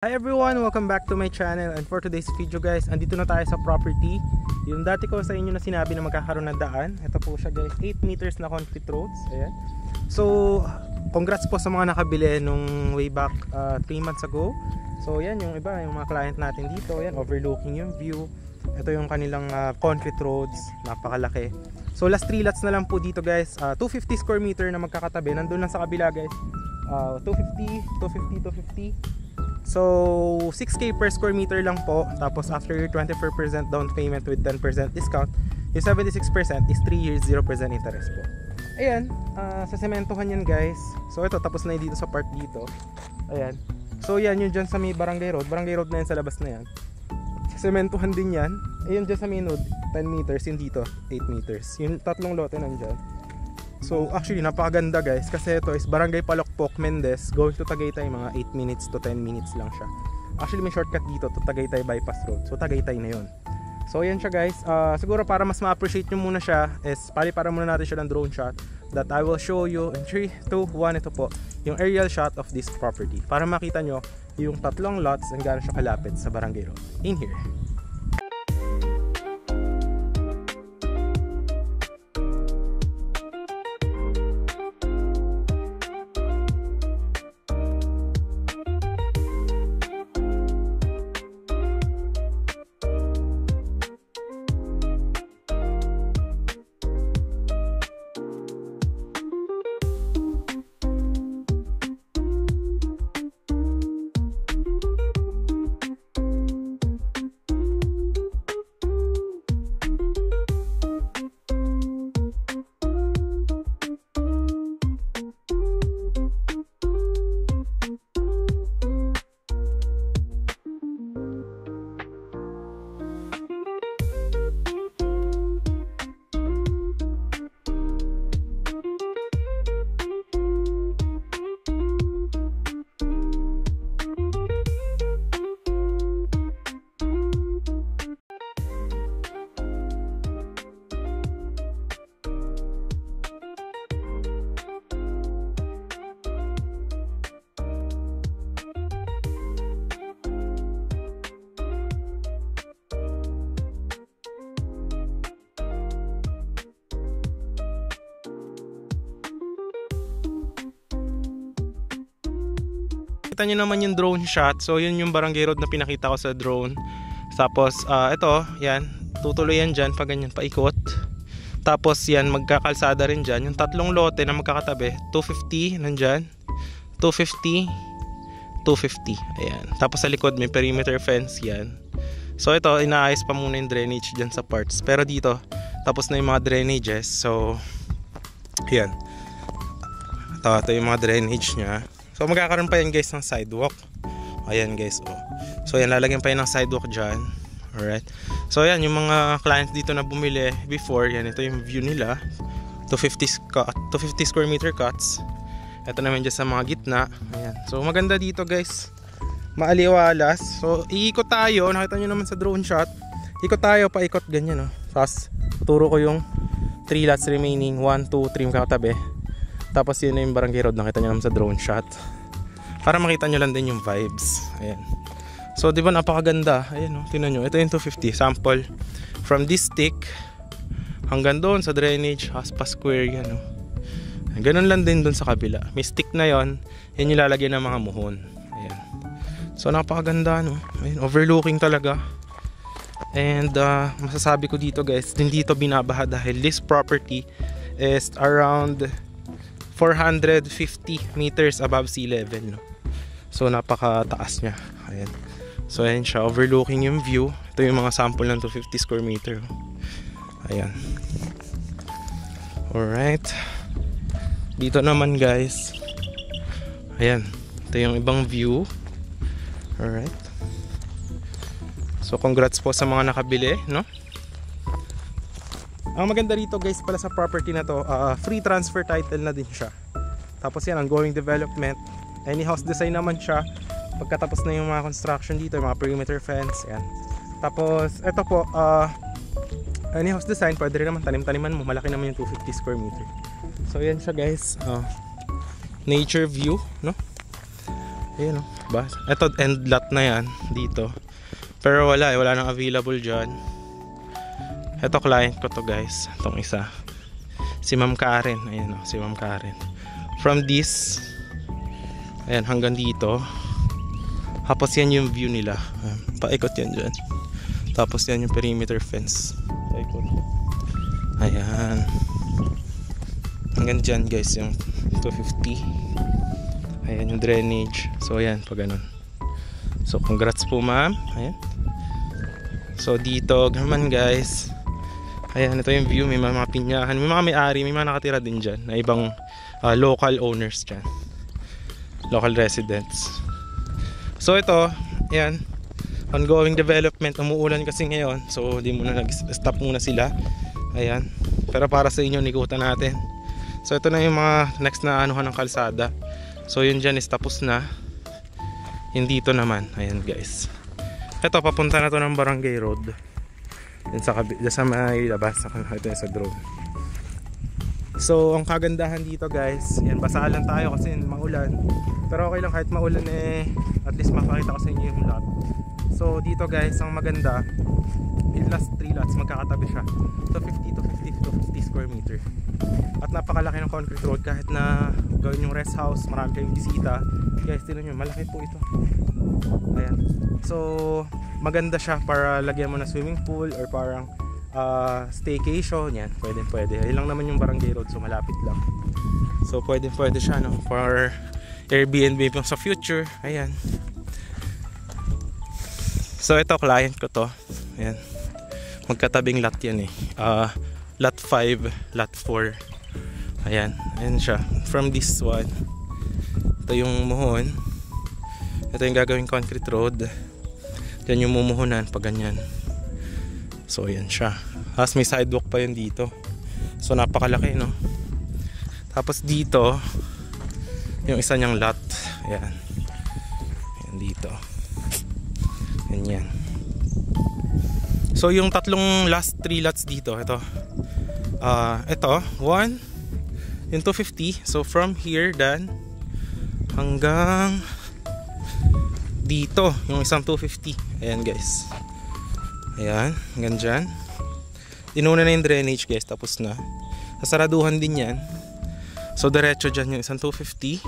Hi everyone! Welcome back to my channel, and for today's video guys, andito na tayo sa property. Yung dati ko sa inyo na sinabi na magkakaroon ng daan. Ito po siya guys, 8 meters na concrete roads. Ayan. So, congrats po sa mga nakabili nung way back 3 months ago. So yan yung iba, yung mga client natin dito. Ayan, overlooking yung view. Ito yung kanilang concrete roads, napakalaki. So last 3 lots na lang po dito guys, 250 square meter na magkakatabi. Nandun lang sa kabila guys, 250. So 6k per square meter lang po. Tapos after your 24% down payment with 10% discount, yung 76% is 3 years 0% interest po. Ayan, sa sementohan yan guys. So ito, tapos na dito sa part dito. Ayan. So yan, yung dyan sa may Barangay Road. Barangay Road na yan sa labas na yan. Sa sementohan din yan. Ayun dyan sa may node, 10 meters. Yung dito, 8 meters. Yung tatlong lote nandyan. So actually napakaganda guys, kasi ito is Barangay Palokpok, Mendez, going to Tagaytay, mga 8 minutes to 10 minutes lang siya. Actually may shortcut dito to Tagaytay bypass road, so Tagaytay na yun. So yan siya guys, siguro para mas ma-appreciate nyo muna siya is para muna natin siya ng drone shot that I will show you in 3, 2, 1. Ito po yung aerial shot of this property para makita nyo yung tatlong lots and gaano siya kalapit sa Barangay Road. In here. Kita nyo naman yung drone shot. So yun yung Barangay Road na pinakita ko sa drone. Tapos ito, yan, tutuloy yan dyan pag ganyan paikot. Tapos yan, magkakalsada rin dyan. Yung tatlong lote na magkakatabi, 250 nandyan, 250, 250. Ayan. Tapos sa likod may perimeter fence yan. So ito, inaayos pa muna yung drainage dyan sa parts. Pero dito, tapos na yung mga drainages. So yan, ito yung mga drainage nya. So magkakaroon pa yan guys ng sidewalk. Ayan guys, oh. So yan, lalagyan pa yan ng sidewalk dyan. Alright. So yan, yung mga clients dito na bumili before, yan, ito yung view nila. 250 square meter cuts. Ito naman dyan sa mga gitna. Ayan. So maganda dito guys, maaliwalas. So iikot tayo, nakita nyo naman sa drone shot. Ikot tayo, paikot ganyan, oh. Tapos tuturo ko yung 3 lots remaining, 1, 2, 3 kakatabi. Tapos yun na yung Barangay Road, nakita nyo naman sa drone shot. Para makita nyo lang din yung vibes. Ayan. So diba napakaganda. Ayan o, tingnan nyo. Ito yung 250 sample. From this stick hanggang doon sa drainage, Haspa Square yan o. Ganun lang din doon sa kabila. May stick na yon, yan yung lalagyan ng mga muhon. Ayan. So napakaganda no. Ayan, overlooking talaga. And masasabi ko dito guys, din dito binabaha dahil this property is around 450 meters above sea level, no? So napakataas niya. Ayan. So ayan siya, overlooking yung view. Ito yung mga sample ng 250 square meter. Ayan. Alright. Dito naman guys, ayan, ito yung ibang view. Alright. So congrats po sa mga nakabili, no? Ang maganda rito guys pala sa property na to, free transfer title na din siya. Tapos yan, ongoing development. Any house design naman siya. Pagkatapos na yung mga construction dito, yung mga perimeter fence, yan. Tapos ito po, any house design, pwede rin naman tanim-taniman mo. Malaki naman yung 250 square meter. So yan siya guys, nature view, no? Ayun o, ba? Ito end lot na yan dito. Pero wala nang available dyan. Ito client ko to guys, itong isa. Si Ma'am Karen, ayun o, si Ma'am Karen. From this, ayan, hanggang dito. Tapos yan yung view nila. Paikot yan dyan. Tapos yan yung perimeter fence. Paikot. Ayan. Hanggang dyan guys, yung 250. Ayan yung drainage. So ayan, pag ganun. So congrats po ma'am. Ayan. So dito naman guys, ayan, ito yung view. May mga pinyahan, may mga may-ari, may mga nakatira din dyan na ibang local owners dyan, local residents. So ito, ayan, ongoing development. Umuulan kasi ngayon, so di muna nag-stop muna sila. Ayan, pero para sa inyo, nikutan natin. So ito na yung mga next na anuhan ng kalsada. So yun dyan is tapos na. Yung dito naman, ayan guys, ito papunta na to ng Barangay Road. Yan sa may labas. Ito yung sa drone. So ang kagandahan dito guys, yan, basa lang tayo kasi maulan. Pero okay lang kahit maulan at least makakita ko sa inyo yung lot. So dito guys, ang maganda, yung last 3 lots magkakatabi siya. So 50 to 50 square meter. At napakalaki ng concrete road. Kahit na gawin yung rest house, marami kayong bisita, guys, tignan nyo, malaki po ito. Ayan. So maganda siya para lagyan mo na swimming pool or parang staycation. Yan, pwede. Ayun lang naman yung Barangay Road, so malapit lang. So pwede siya, no, for Airbnb pang sa future. Ayan. So ito, client ko to. Ayan, magkatabing lot yan eh. Lot 5, lot 4. Ayan siya. From this one, ito yung muhon. Ito yung gagawing concrete road. Yan yung mumuhunan pag ganyan. So ayan siya. Tapos may sidewalk pa yun dito. So napakalaki, no? Tapos dito, yung isa niyang lot. Ayan. Ayan dito. Ganyan. So yung tatlong last 3 lots dito, ito. Ito, 1, yung 250. So from here dan hanggang dito, yung isang 250. Ayan guys. Ayan, hanggang dyan. Inuna na yung drainage guys, tapos na. Sasaraduhan din yan. So diretso dyan yung isang 250.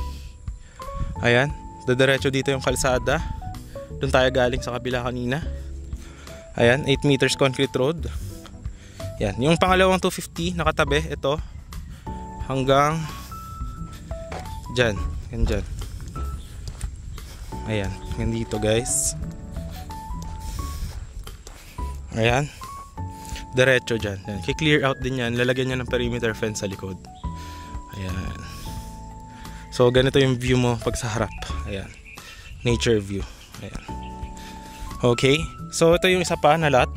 Ayan, diretso dito yung kalsada. Doon tayo galing sa kabila kanina. Ayan, 8 meters concrete road. Yan, yung pangalawang 250 nakatabi, ito hanggang dyan, dyan. Ayan, hanggang dito guys. Ayan, diretso dyan. Ki-clear out din yan, lalagyan niya ng perimeter fence sa likod. Ayan. So ganito yung view mo pag sa harap. Ayan, nature view. Ayan. Okay, so ito yung isa pa na lot.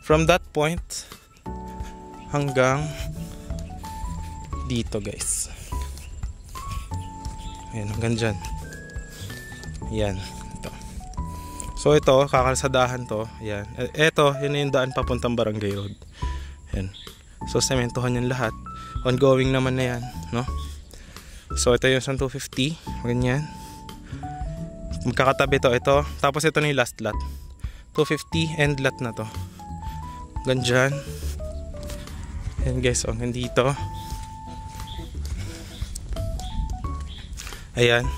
From that point hanggang dito guys. Ayan, hanggang dyan. Ayan, ito. So ito, kakalsadahan to. Ayan, ito, yun yung daan papuntang Barangay Road. Ayan. So sementohan yan lahat. Ongoing naman na yan, no? So ito yung 250. Ganyan. Magkakatabi to, ito. Tapos ito na yung last lot. 250 end lot na to. Ganyan. Ayan guys, hanggang dito. Ayan.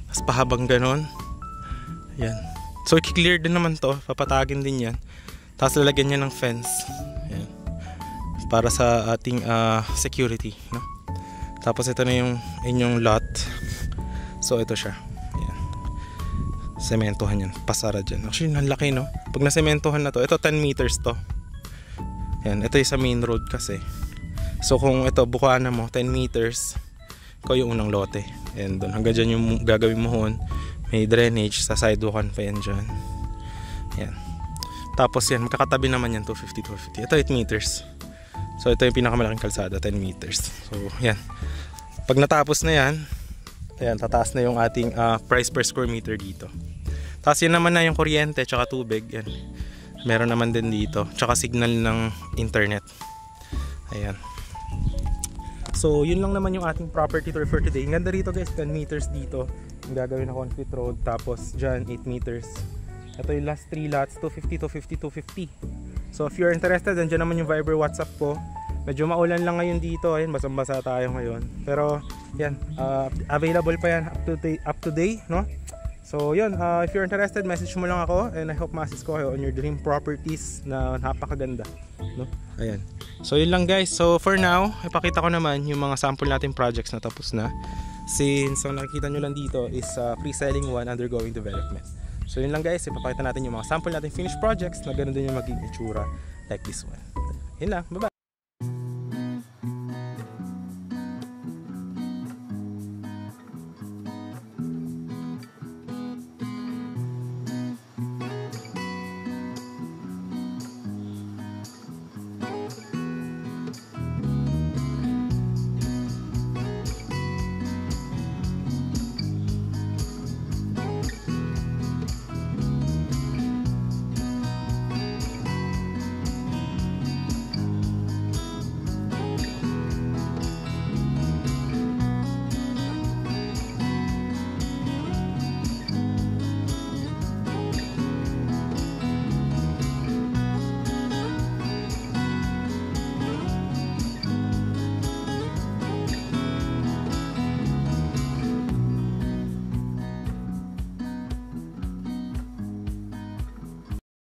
Tapos pahabang ganon. Ayan. So i-clear din naman to. Papatagin din yan. Tapos lalagyan niya ng fence. Ayan. Para sa ating security, no? Tapos ito na yung inyong lot. So ito siya. Ayan. Sementohan yan. Pasara dyan. Actually, ang laki, no? Pag nasementohan na to, ito 10 meters to. Ayan. Ito yung sa main road kasi. So kung ito, bukuan mo, 10 meters. Ikaw yung unang lote. Ayan doon. Hanggang dyan yung gagawin mo hon. May drainage sa sidewalkan pa yan dyan. Ayan. Tapos yan, magkakatabi naman yan, 250. Ito 8 meters. So ito yung pinakamalaking kalsada, 10 meters. So yan. Pag natapos na yan, ayan, tataas na yung ating price per square meter dito. Tapos yan naman na yung kuryente tsaka tubig. Yan. Meron naman din dito. Tsaka signal ng internet. Ayan. So yun lang naman yung ating property tour for today. Ganda rito guys, 10 meters dito. gagawin na concrete road. Tapos dyan 8 meters. Ito yung last 3 lots, 250, 250, 250. So if you're interested, andyan naman yung Viber, WhatsApp ko. Medyo maulan lang ngayon dito, ayun, basang-basa tayo ngayon. Pero yan, available pa yan up to day, no? So yun, if you're interested, message mo lang ako, and I hope ma-assist ko kayo on your dream properties na napakaganda, no? Ayan. So yun lang guys. So for now, ipakita ko naman yung mga sample natin projects na tapos na. Since ang nakikita nyo lang dito is pre-selling one undergoing development. So yun lang guys, ipapakita natin yung mga sample natin finished projects na ganun din yung magiging itsura like this one. Yun lang, bye bye.